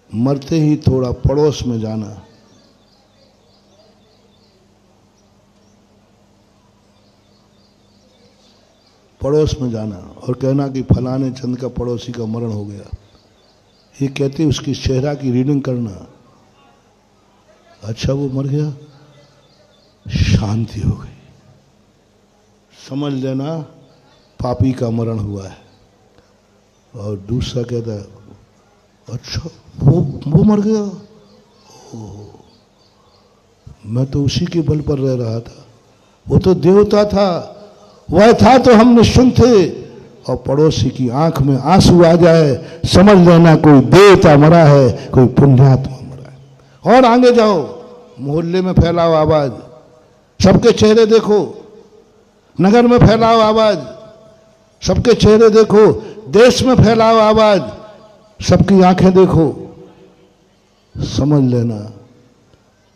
मरते ही थोड़ा पड़ोस में जाना, पड़ोस में जाना और कहना कि फलाने चंद का पड़ोसी का मरण हो गया। ये कहते उसकी चेहरा की रीडिंग करना, अच्छा वो मर गया, शांति हो गई, समझ लेना पापी का मरण हुआ है। और दूसरा कहता है अच्छा वो मर गया, मैं तो उसी के बल पर रह रहा था, वो तो देवता था, वह था तो हम निश्चिंत थे। और पड़ोसी की आंख में आंसू आ जाए, समझ लेना कोई देवता मरा है, कोई पुण्यात्मा मरा है। और आगे जाओ, मोहल्ले में फैलाओ आवाज, सबके चेहरे देखो, नगर में फैलाओ आवाज, सबके चेहरे देखो, देश में फैलाओ आवाज, सबकी आंखें देखो, समझ लेना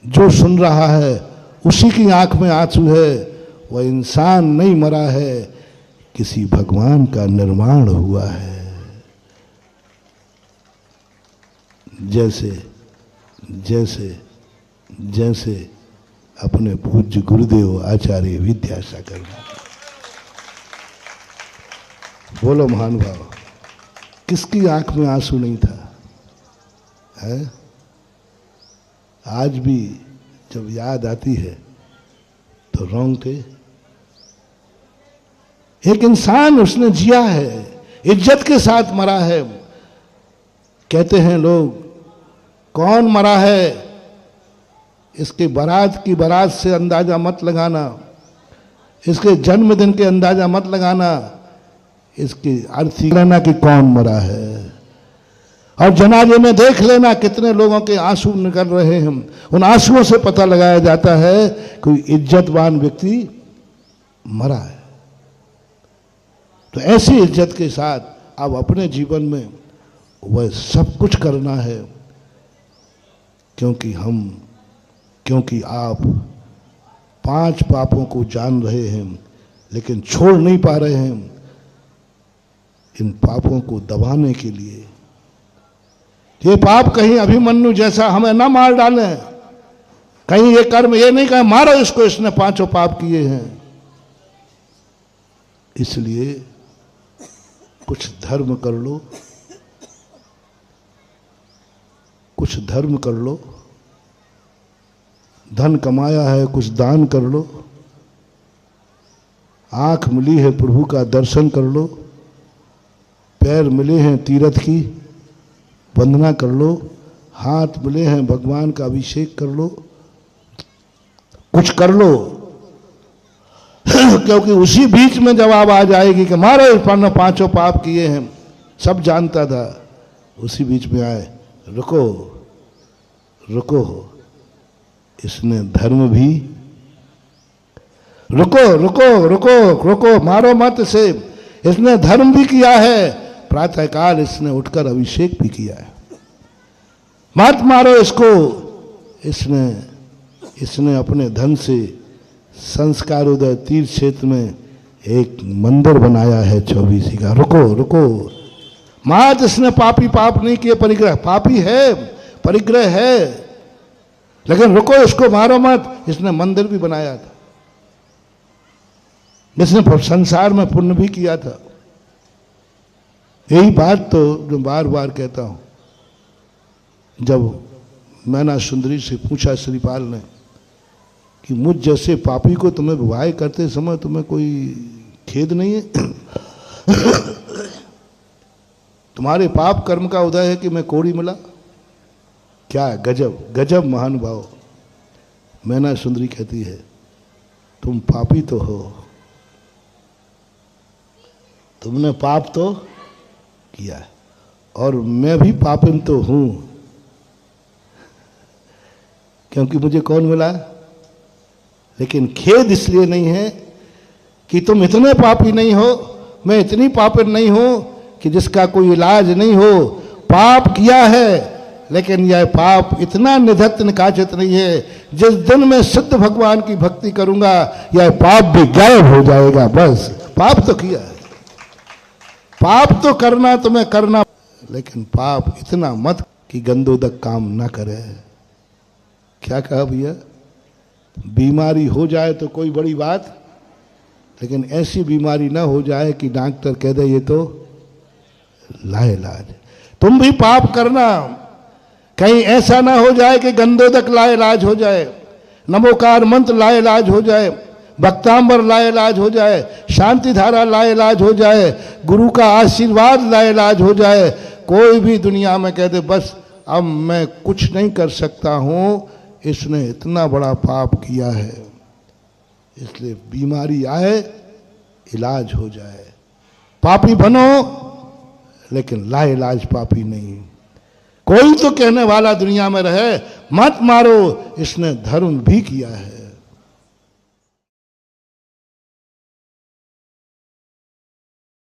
जो सुन रहा है उसी की आंख में आंसू है, वह इंसान नहीं मरा है, किसी भगवान का निर्माण हुआ है। जैसे जैसे जैसे अपने पूज्य गुरुदेव आचार्य विद्यासागर महाराज, बोलो महान भाव, किसकी आंख में आंसू नहीं था है? आज भी जब याद आती है तो रोंगटे। एक इंसान उसने जिया है, इज्जत के साथ मरा है। कहते हैं लोग कौन मरा है, इसके बारात की बारात से अंदाजा मत लगाना, इसके जन्मदिन के अंदाजा मत लगाना, इसकी अर्थी लेना कि कौन मरा है। और जनाजे में देख लेना कितने लोगों के आंसू निकल रहे हैं, उन आंसुओं से पता लगाया जाता है कोई इज्जतवान व्यक्ति मरा है। तो ऐसी इज्जत के साथ अब अपने जीवन में वह सब कुछ करना है, क्योंकि आप 5 पापों को जान रहे हैं लेकिन छोड़ नहीं पा रहे हैं। इन पापों को दबाने के लिए ये पाप कहीं अभिमन्यु जैसा हमें ना मार डाले, कहीं ये कर्म ये नहीं कहे मारो इसको, इसने 5 पाप किए हैं। इसलिए कुछ धर्म कर लो, कुछ धर्म कर लो, धन कमाया है कुछ दान कर लो, आंख मिली है प्रभु का दर्शन कर लो, पैर मिले हैं तीर्थ की वंदना कर लो, हाथ मिले हैं भगवान का अभिषेक कर लो, कुछ कर लो। क्योंकि उसी बीच में जवाब आ जाएगी कि मारो इस पर 5 पाप किए हैं, सब जानता था, उसी बीच में आए रुको रुको, इसने धर्म भी रुको रुको रुको रुको, मारो मत इसे, इसने धर्म भी किया है, प्रातःकाल इसने उठकर अभिषेक भी किया है, मत मारो इसको, इसने अपने धन से संस्कारोदय तीर्थ क्षेत्र में एक मंदिर बनाया है 24 का। रुको रुको मात, इसने पाप नहीं किए, परिग्रह पापी है, परिग्रह है, लेकिन रुको इसको मारो मत, इसने मंदिर भी बनाया था, इसने संसार में पुण्य भी किया था। यही बात तो जो बार बार कहता हूं, जब मैना सुंदरी से पूछा श्रीपाल ने कि मुझ जैसे पापी को तुम्हें विवाह करते समय तुम्हें कोई खेद नहीं है? तुम्हारे पाप कर्म का उदय है कि मैं कोड़ी मिला? क्या गजब गजब महान भाव। मैना सुंदरी कहती है तुम पापी तो हो, तुमने पाप तो किया है, और मैं भी पापिन तो हूं, क्योंकि मुझे कौन मिला, लेकिन खेद इसलिए नहीं है कि तुम इतने पापी नहीं हो, मैं इतनी पापिन नहीं हूं कि जिसका कोई इलाज नहीं हो। पाप किया है लेकिन यह पाप इतना निधत्त निकाचित नहीं है, जिस दिन मैं सिद्ध भगवान की भक्ति करूंगा यह पाप भी गायब हो जाएगा। बस पाप तो किया है, पाप तो करना तुम्हें करना, लेकिन पाप इतना मत कि गंदोदक काम ना करे। क्या कहा भैया? बीमारी हो जाए तो कोई बड़ी बात, लेकिन ऐसी बीमारी ना हो जाए कि डॉक्टर कह दे ये तो लाइलाज। तुम भी पाप करना, कहीं ऐसा ना हो जाए कि गंदोदक लाइलाज हो जाए, नमोकार मंत्र लाइलाज हो जाए, भक्तांबर लाइलाज हो जाए, शांति धारा लाइलाज हो जाए, गुरु का आशीर्वाद लाइलाज हो जाए। कोई भी दुनिया में कह दे बस अब मैं कुछ नहीं कर सकता हूं, इसने इतना बड़ा पाप किया है। इसलिए बीमारी आए, इलाज हो जाए। पापी बनो लेकिन लाइलाज पापी नहीं। कोई तो कहने वाला दुनिया में रहे मत मारो, इसने धर्म भी किया है।